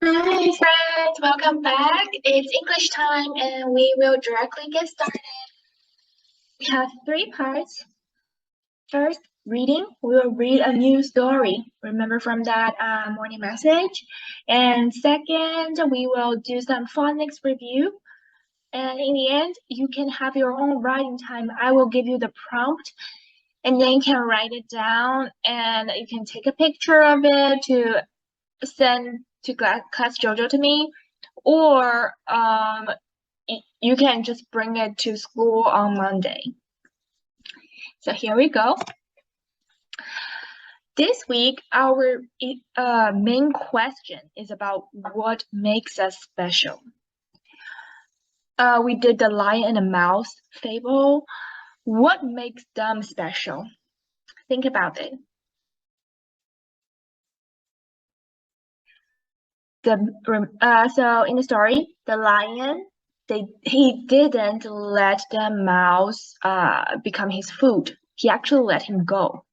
Hi friends, welcome back. It's English time and we will directly get started. We have three parts. First, reading. We will read a new story. Remember from that morning message. And second, we will do some phonics review. And in the end, you can have your own writing time. I will give you the prompt and then you can write it down and you can take a picture of it to send to classdojo to me, or you can just bring it to school on Monday. So here we go. This week, our main question is about what makes us special. We did the lion and the mouse fable. What makes them special? Think about it. So in the story, the lion, he didn't let the mouse become his food. He actually let him go.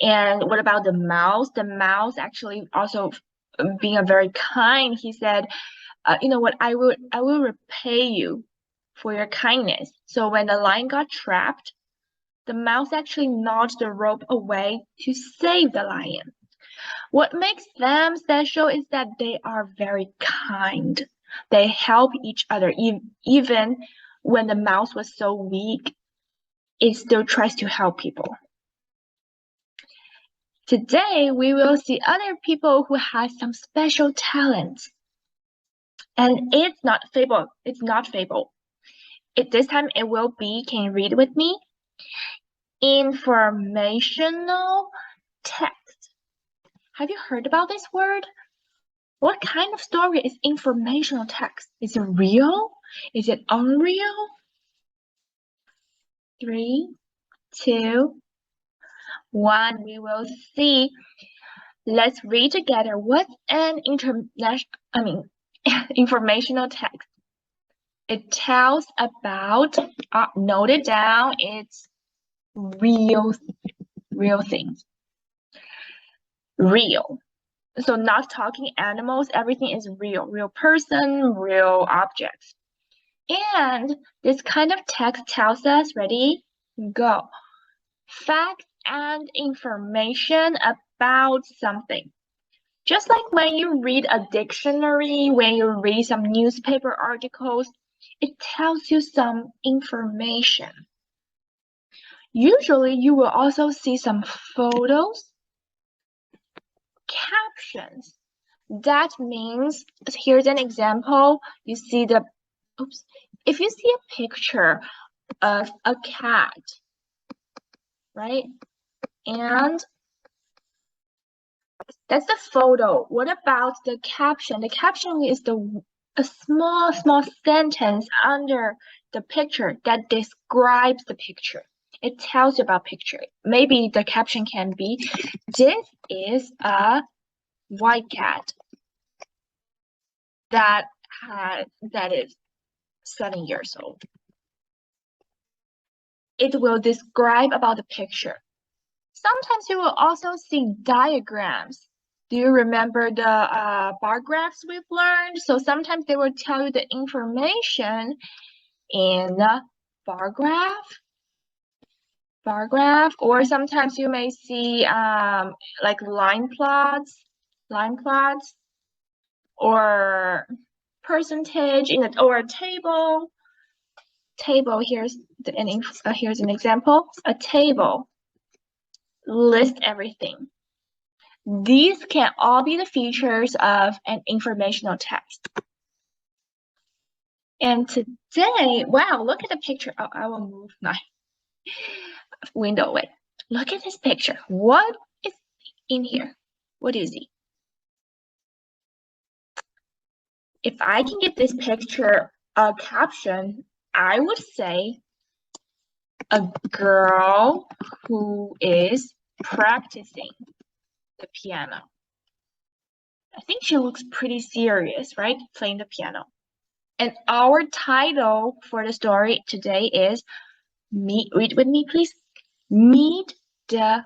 And what about the mouse? The mouse actually also being a very kind, he said, you know what, I will repay you for your kindness. So when the lion got trapped, the mouse actually gnawed the rope away to save the lion. What makes them special is that they are very kind. They help each other. Even when the mouse was so weak, it still tries to help people. Today, we will see other people who have some special talents. And it's not fable. It's not fable. This time it will be, can you read with me? Informational text. Have you heard about this word? What kind of story is informational text? Is it real? Is it unreal? 3, 2, 1. We will see. Let's read together. What's an informational text? It tells about, note it down, it's real things. Real. So not talking animals, everything is real person, real objects. And this kind of text tells us, ready, go, facts and information about something. Just like when you read a dictionary, when you read some newspaper articles, it tells you some information. Usually you will also see some photos, captions. That means, here's an example, you see the, if you see a picture of a cat, right? And that's the photo. What about the caption? The caption is a small sentence under the picture that describes the picture. It tells you about picture. Maybe the caption can be, this is a white cat that is 7 years old. It will describe about the picture. Sometimes you will also see diagrams. Do you remember the bar graphs we've learned? So sometimes they will tell you the information in the bar graph, or sometimes you may see like line plots, or percentage or a table. Here's an example. A table lists everything. These can all be the features of an informational text. And today, wow, look at the picture. Oh, I will move my window away. Look at this picture. What is in here? What do you see? If I can give this picture a caption, I would say a girl who is practicing the piano. I think she looks pretty serious, right? Playing the piano. And our title for the story today is, read with me, please. Meet the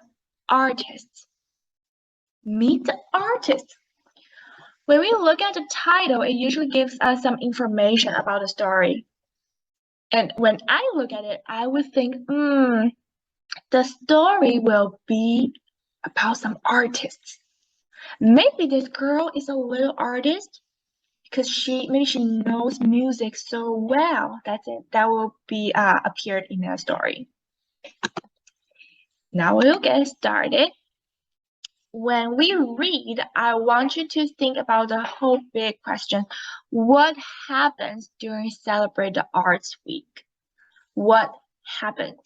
artists. Meet the artists. When we look at the title, it usually gives us some information about the story. And when I look at it, I would think, the story will be about some artists. Maybe this girl is a little artist because maybe she knows music so well. That's it. That will be appeared in the story. Now we'll get started. When we read, I want you to think about the whole big question. What happens during Celebrate the Arts Week? What happened?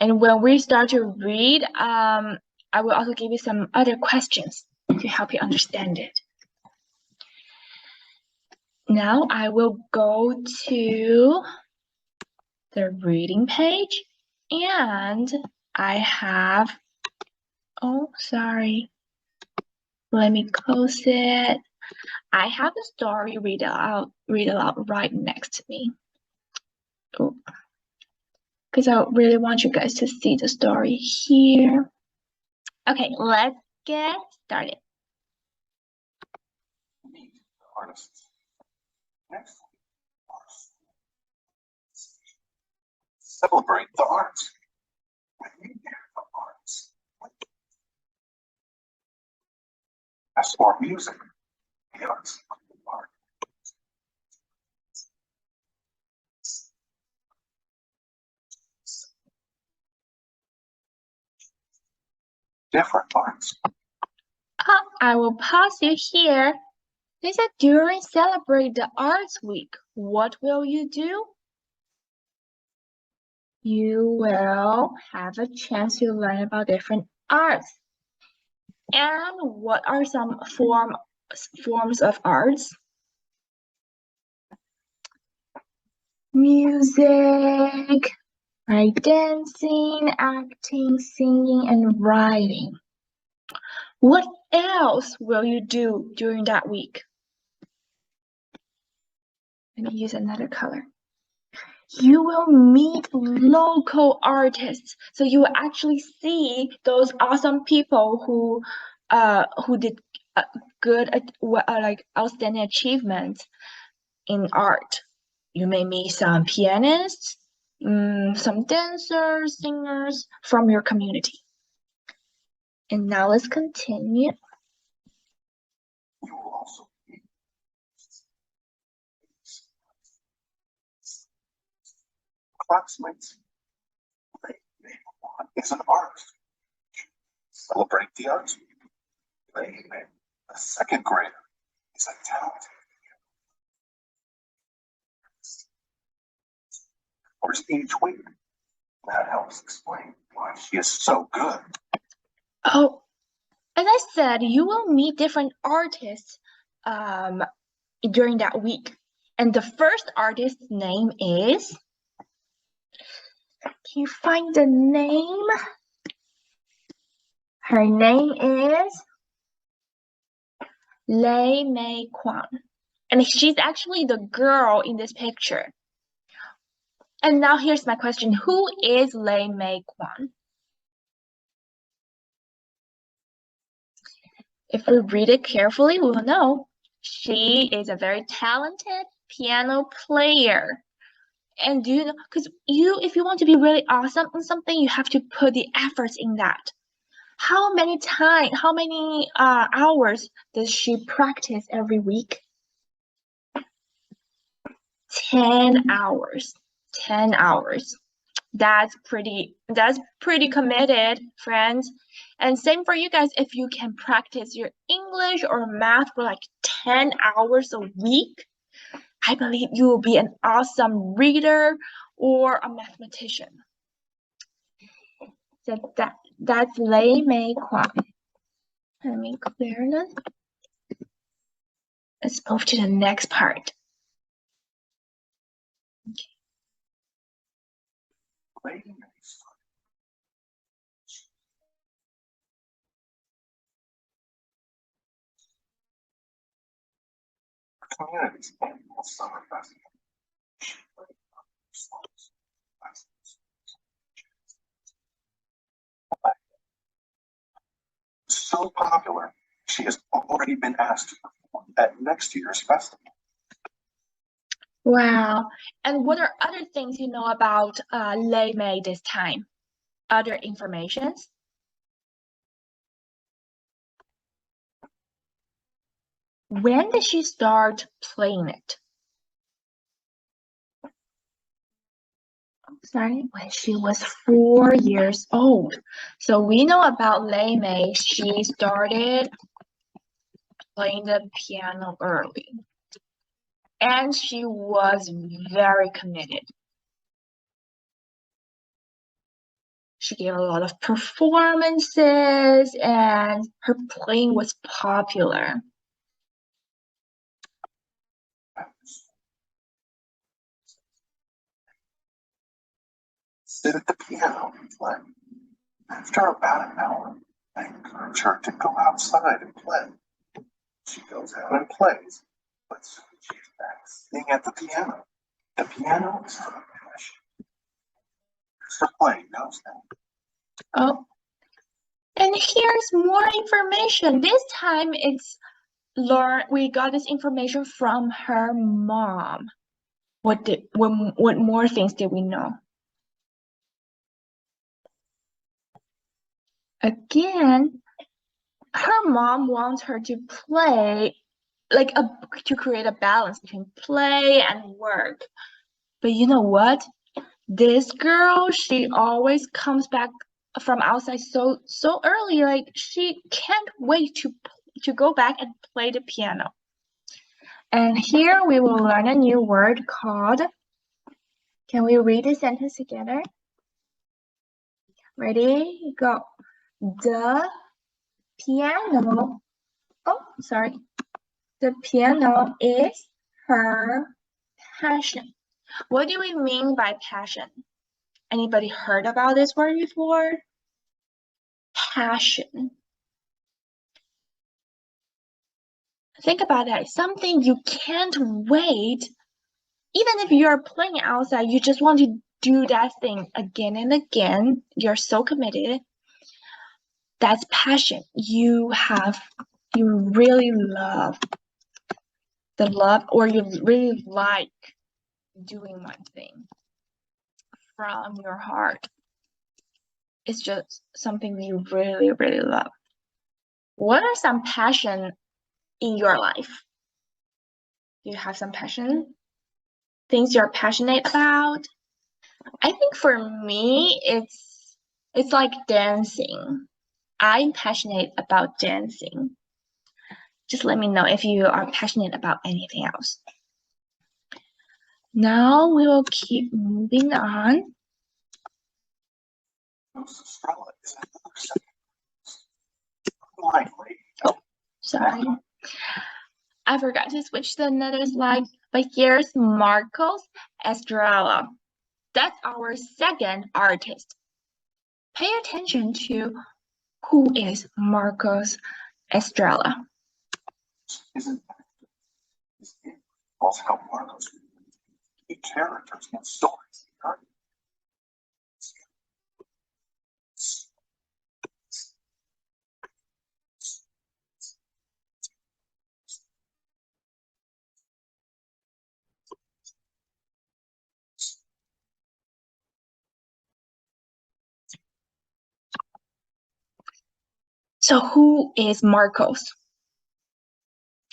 And when we start to read, I will also give you some other questions to help you understand it. Now I will go to the reading page and I have, oh, sorry. Let me close it. I have the story read aloud right next to me. Because I really want you guys to see the story here. Okay, let's get started. Meet the artists. Next, celebrate the arts. When we hear the arts, as for music, the arts are different arts. I will pause you here. They said during Celebrate the Arts Week, what will you do? You will have a chance to learn about different arts. And what are some forms of arts? Music, right? Dancing, acting, singing, and writing. What else will you do during that week? Let me use another color. You will meet local artists. So you will actually see those awesome people who did good like outstanding achievements in art. You may meet some pianists, some dancers, singers from your community. And now let's continue. You will also meet classmates. One is an artist. Celebrate the arts. A second grader is a talented. Or each week. That helps explain why she is so good. Oh, as I said, you will meet different artists during that week. And the first artist's name is, can you find the name? Her name is Lei Mei Kwan. And she's actually the girl in this picture. And now here's my question. Who is Lei Mei Kwan? If we read it carefully, we will know. She is a very talented piano player. And do you know, because if you want to be really awesome in something, you have to put the efforts in that. How many hours does she practice every week? 10 hours. 10 hours. That's pretty committed, friends. And same for you guys. If you can practice your English or math for like 10 hours a week, I believe you will be an awesome reader or a mathematician. So that's Lei Mei Kwan. Let me clear this. Let's move to the next part. Okay. Communities annual summer festival. So popular, she she has already been asked to perform at next year's festival. Wow. And what are other things you know about Lei Mei this time? Other informations? When did she start playing it? Sorry, when she was 4 years old. So we know about Lei Mei. She started playing the piano early. And she was very committed. She gave a lot of performances and her playing was popular. Sit at the piano and play. After about an hour, I encourage her to go outside and play. She goes out and plays, but soon she's back sitting at the piano. The piano is her passion. Her playing knows that. Oh, and here's more information. This time we got this information from her mom. What more things did we know? Again, her mom wants her to play to create a balance between play and work. But you know what? This girl, she always comes back from outside so early, like she can't wait to go back and play the piano. And here we will learn a new word called, can we read the sentence together? Ready, go. The piano, sorry. The piano is her passion. What do we mean by passion? Anybody heard about this word before? Passion. Think about that. Something you can't wait. Even if you're playing outside, you just want to do that thing again and again. You're so committed. That's passion. You really love or you really like doing one thing from your heart. It's just something you really, really love. What are some passion in your life? Do you have some passion? Things you're passionate about? I think for me, it's like dancing. I'm passionate about dancing. Just let me know if you are passionate about anything else. Now we will keep moving on. Oh, sorry. I forgot to switch to another slide, but here's Marcos Estrella. That's our second artist. Pay attention to who is Marcos Estrella. Also help Marcos create characters and stories. So who is Marcos?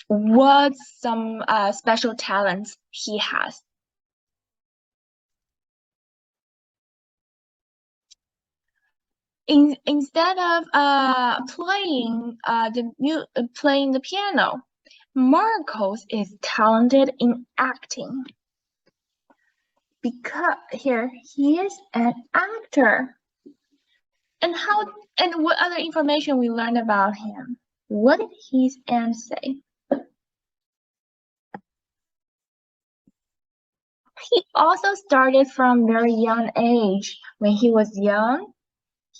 What some special talents he has? Instead of playing the piano, Marcos is talented in acting. Because here he is an actor. And what other information we learned about him? What did his aunt say? He also started from very young age. When he was young,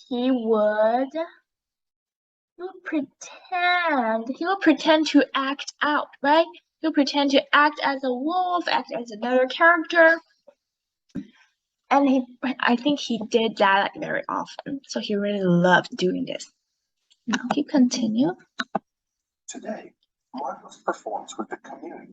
he would pretend to act out, right? He'll pretend to act as a wolf, act as another character. And I think he did that very often. So he really loved doing this. Now he continue. Today, Marcos performs with the community.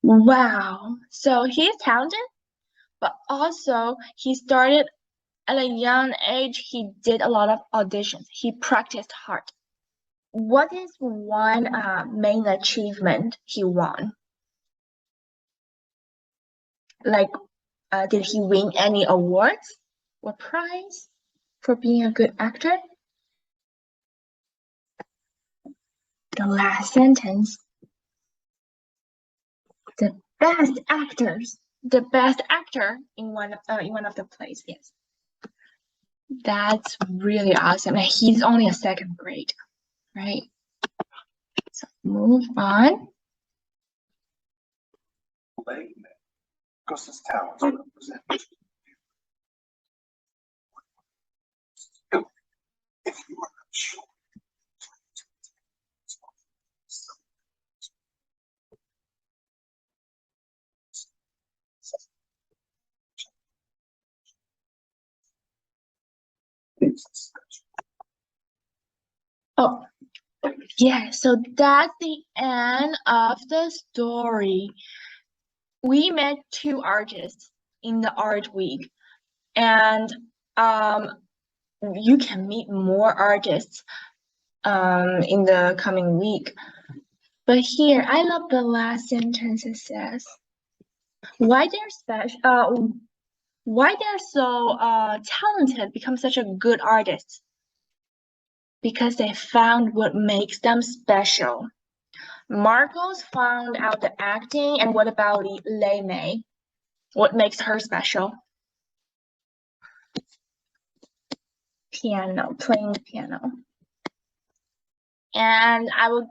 Wow. So he's talented, but also he started at a young age. He did a lot of auditions. He practiced hard. What is one main achievement he won? Like, did he win any awards or prize for being a good actor? The last sentence. The best actors. The best actor in one of the plays. Yes. That's really awesome. And he's only a second grade, right? So move on. Because his talents are represented. If you are not sure, oh, yeah, so that's the end of the story. We met two artists in the art week, and you can meet more artists in the coming week. But here, I love the last sentence. It says, why they're so talented, become such a good artist? Because they found what makes them special. Marcos found out the acting, and what about Lei Mei? What makes her special? Piano, playing the piano. And I will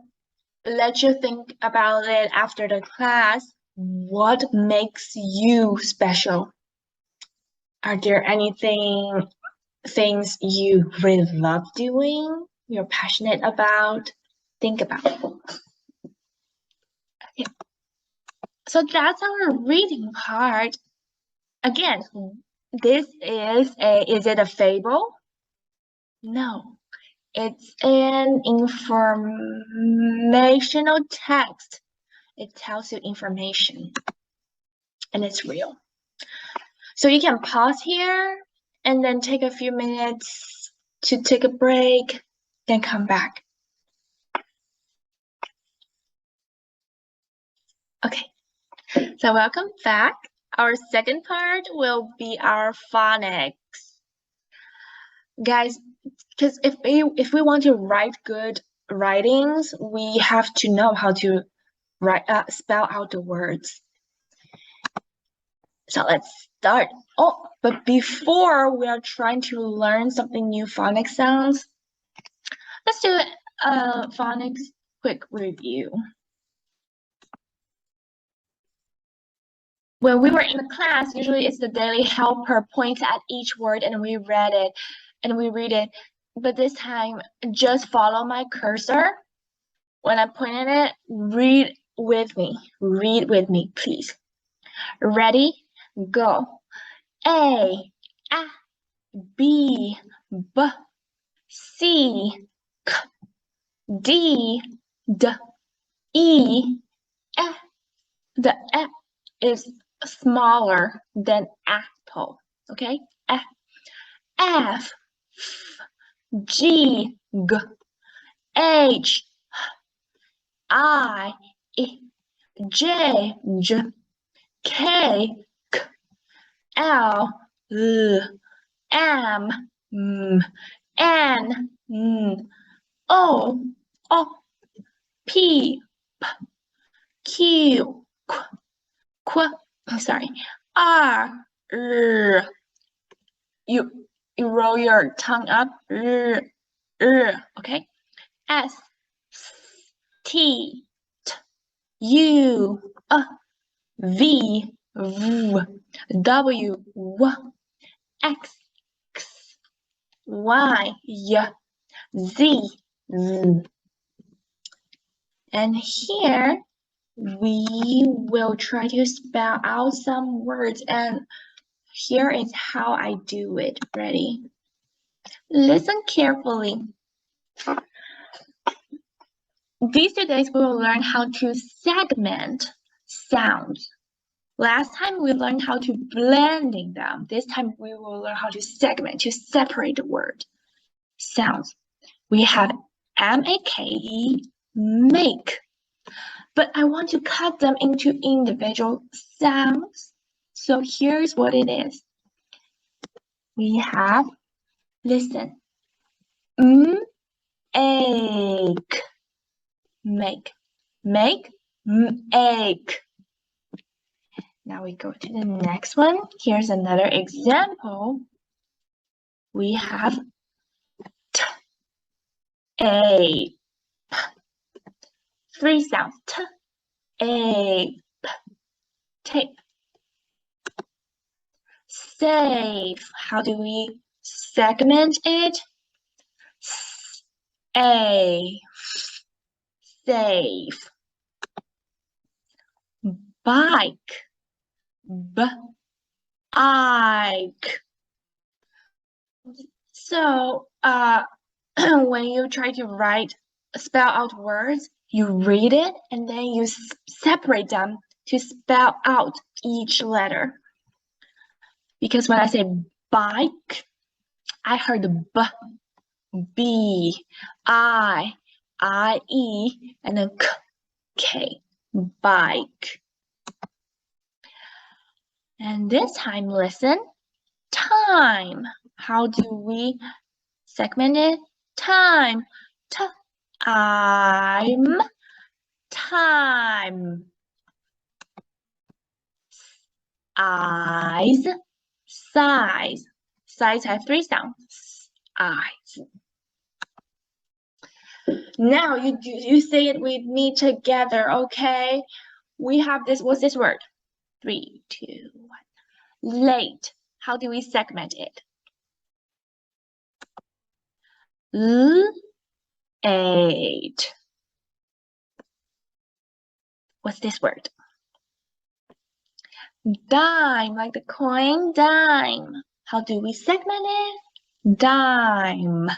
let you think about it after the class. What makes you special? Are there things you really love doing, you're passionate about? Think about it. Okay. So that's our reading part. Again, is it a fable? No, it's an informational text. It tells you information, and it's real. So you can pause here and then take a few minutes to take a break, then come back. Okay, so welcome back. Our second part will be our phonics. Guys, because if we want to write good writings, we have to know how to spell out the words. So let's start. Oh, but before we are trying to learn something new phonics sounds, let's do a phonics quick review. When we were in the class, usually it's the daily helper points at each word and we read it and we read it. But this time, just follow my cursor. When I point at it, read with me. Read with me, please. Ready? Go. A, B, B, C, K, D, D, E, F. The F is smaller than apple, okay? F, F, G, G, H, I, J, J, K, K, L, L, M, N, O, P, Q, sorry, R, you roll your tongue up, okay? S, T, U, V, W, X, Y, Y, Z, Z. And here we will try to spell out some words, and here is how I do it. Ready? Listen carefully. These 2 days we will learn how to segment sounds. Last time we learned how to blending them. This time we will learn how to segment, to separate the word sounds. We have M-A-K-E, make. But I want to cut them into individual sounds. So here's what it is. We have, listen, ache, make, ache. Now we go to the next one. Here's another example. We have ape. 3 sounds. T, ape, tape. Safe. How do we segment it? A, safe. Bike, b, ike. So, when you try to spell out words, you read it and then you separate them to spell out each letter. Because when I say bike, I heard b, b, I, e, and then k, bike. And this time, listen, time. How do we segment it? Time, time, time. Eyes, size. Size has 3 sounds. Eyes. Now you say it with me together, okay? We have this. What's this word? 3, 2, 1. Late. How do we segment it? Late. What's this word? Dime, like the coin, dime. How do we segment it? Dime.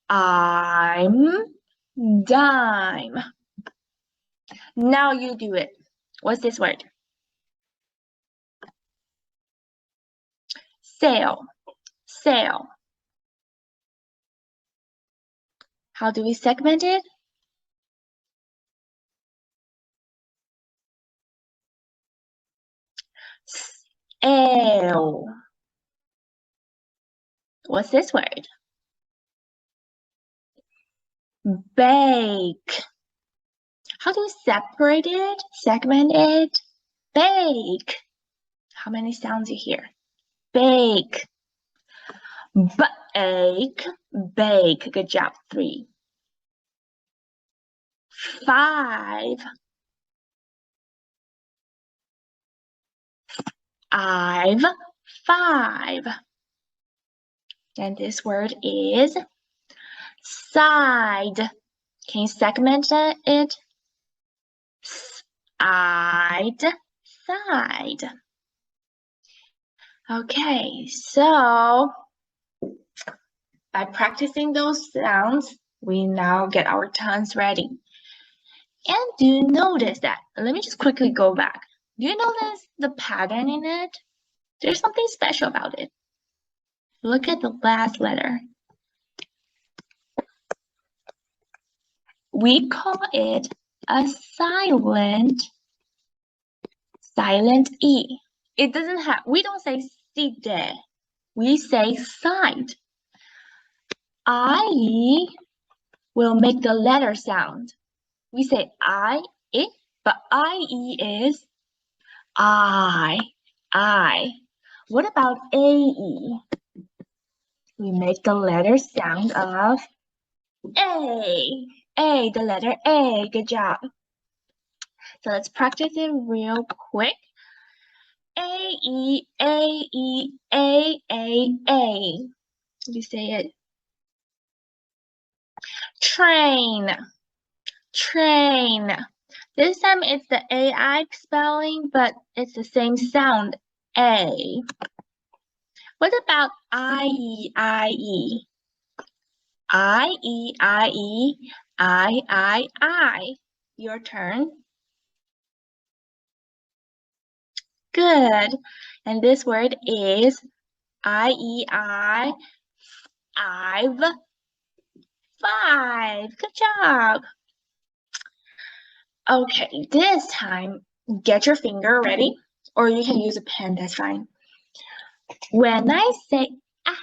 I'm dime. Now you do it. What's this word? Sale. Sale. How do we segment it? Ale. What's this word? Bake. How do we separate it? Segment it? Bake. How many sounds you hear? Bake. Bake. Bake. Good job. 3. 5. I've 5. And this word is side. Can you segment it? Side, side. Okay, so by practicing those sounds, we now get our tongues ready. And do you notice that? Let me just quickly go back. Do you notice the pattern in it? There's something special about it. Look at the last letter. We call it a silent E. It doesn't have, we don't say side, we say side. I will make the letter sound. We say I, but IE is I. What about AE? We make the letter sound of A, the letter A. Good job. So let's practice it real quick. A-E, A-E, A-A-A. You say it. Train, train. This time it's the A-I spelling, but it's the same sound, A. What about I-E, I-E? I-E, I-E, I. Your turn. Good. And this word is I-E-I, I've, 5. Good job. Okay, this time, get your finger ready, or you can use a pen, that's fine. When I say A,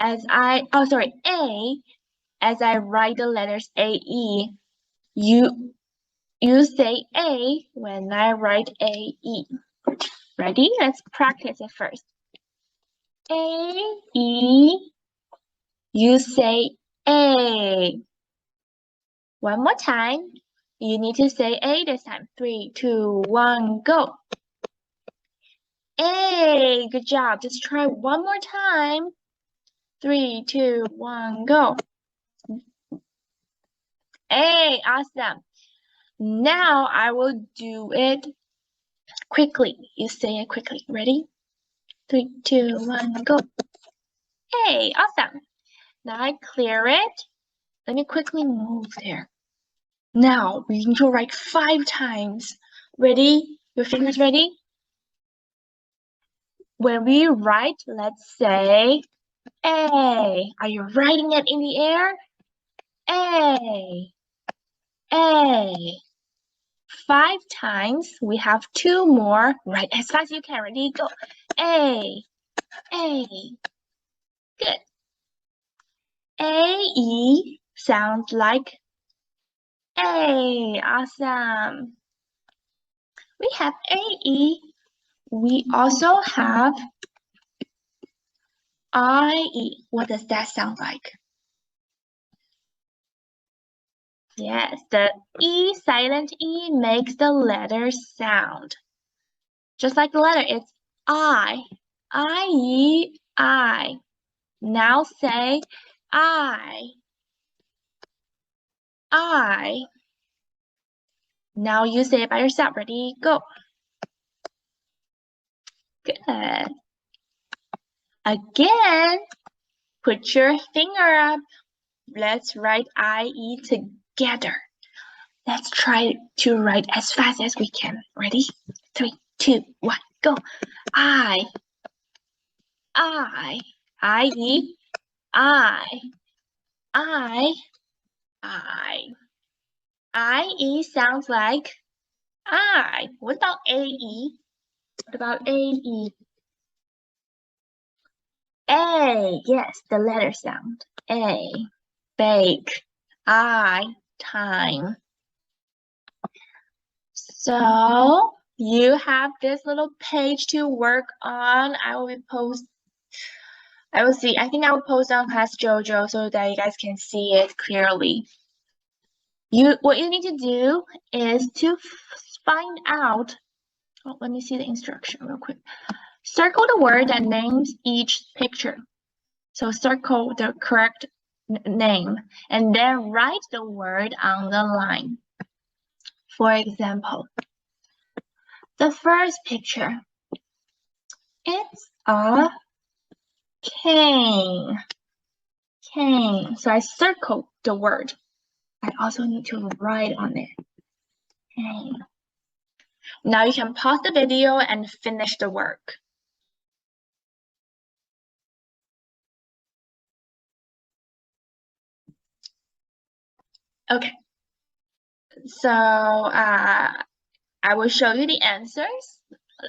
as I write the letters A-E, you say A when I write A-E. Ready? Let's practice it first. A-E, you say A. One more time. You need to say A this time. 3, 2, 1, go. A, good job. Just try one more time. 3, 2, 1, go. A, awesome. Now I will do it quickly. You say it quickly. Ready? 3, 2, 1, go. A, awesome. Now I clear it. Let me quickly move there. Now we need to write 5 times. Ready? Your fingers ready? When we write, let's say A. Are you writing it in the air? A. A. 5 times. We have 2 more. Write as fast as you can. Ready? Go. A. A. Good. A-E sounds like A. Awesome. We have A-E. We also have I-E. What does that sound like? Yes, the E, silent E, makes the letter sound. Just like the letter, it's I. I-E, I. Now say I. I. Now you say it by yourself. Ready? Go. Good. Again, put your finger up. Let's write I-E together. Let's try to write as fast as we can. Ready? 3, 2, 1, go. I. I-E, I. I. I-E sounds like I. What about A-E? What about A-E? A, yes, the letter sound. A, bake. I, time. So you have this little page to work on. I will post on classdojo so that you guys can see it clearly. What you need to do is to find out. Oh, let me see the instruction real quick. Circle the word that names each picture. So circle the correct name and then write the word on the line. For example, the first picture, it's a cane. Cane. So I circle the word. I also need to write on it. Cane. Now you can pause the video and finish the work. Okay. So I will show you the answers.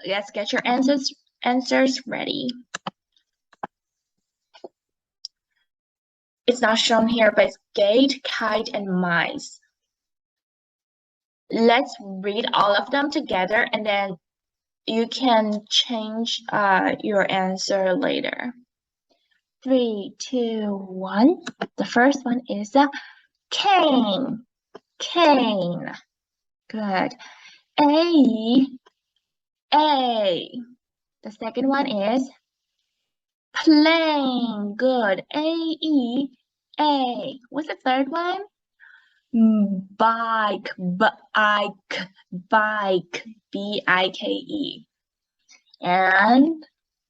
Let's get your answers ready. It's not shown here, but it's gate, kite, and mice. Let's read all of them together and then you can change your answer later. 3, 2, 1. The first one is a cane. Cane. Good. A, A. The second one is plane. Good. A-E. A. What's the third one? Bike. Bike. Bike. B-I-K-E. And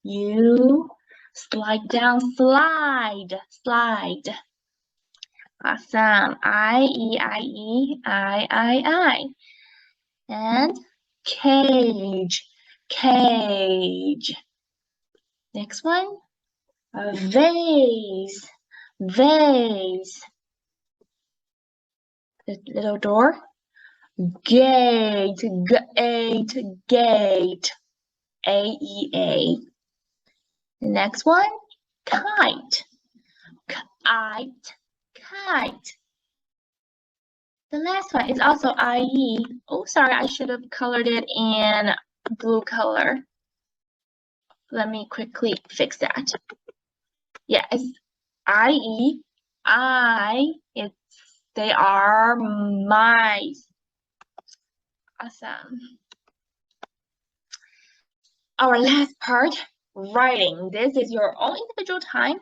you slide down. Slide. Slide. Awesome. I-E-I-E. I-I-I. And cage. Cage. Next one. A vase. Vase. The little door. Gate. Gate. Gate. A-E-A. The next one. Kite. Kite. Kite. The last one is also I-E. Oh, sorry, I should have colored it in blue color. Let me quickly fix that. Yeah, it's I-E. They are mice. Awesome. Our last part, writing. This is your own individual time.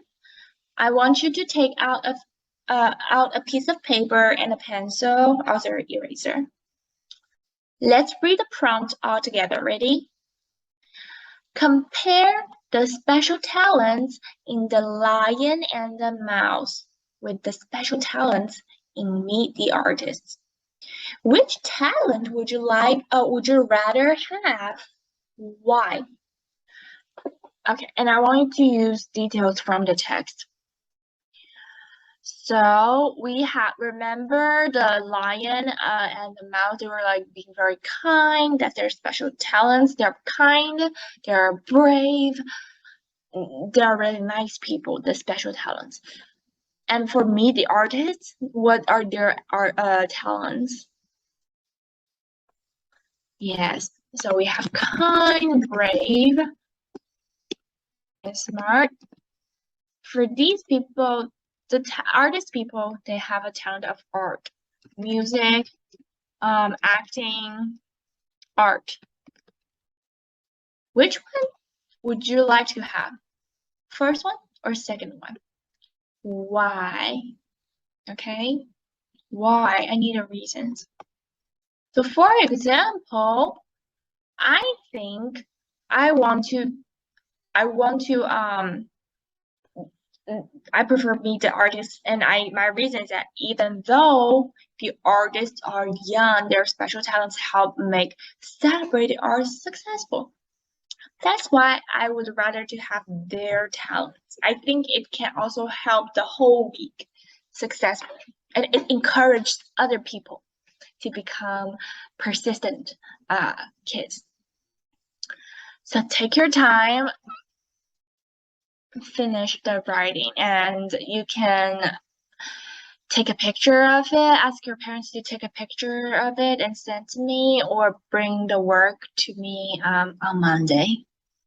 I want you to take out a piece of paper and a pencil, also an eraser. Let's read the prompt all together. Ready? Compare the special talents in the lion and the mouse with the special talents in Meet the Artist. Which talent would you rather have? Why? Okay, and I want you to use details from the text. So we remember the lion and the mouse, they were like being very kind, that's their special talents. They're kind, they're brave, they're really nice people, the special talents. And for me, the artists, what are their talents? Yes, so we have kind, brave, and smart. For these people, the artist people, they have a talent of art, music, acting, art. Which one would you like to have? First one or second one? Why? Okay, why? I need a reason. So for example, I think I prefer meet the artists, and my reason is that even though the artists are young, their special talents help make celebrated artists successful. That's why I would rather to have their talents. I think it can also help the whole week successful, and it encourages other people to become persistent kids. So take your time, finish the writing, and you can take a picture of it, ask your parents to take a picture of it and send to me, or bring the work to me on Monday.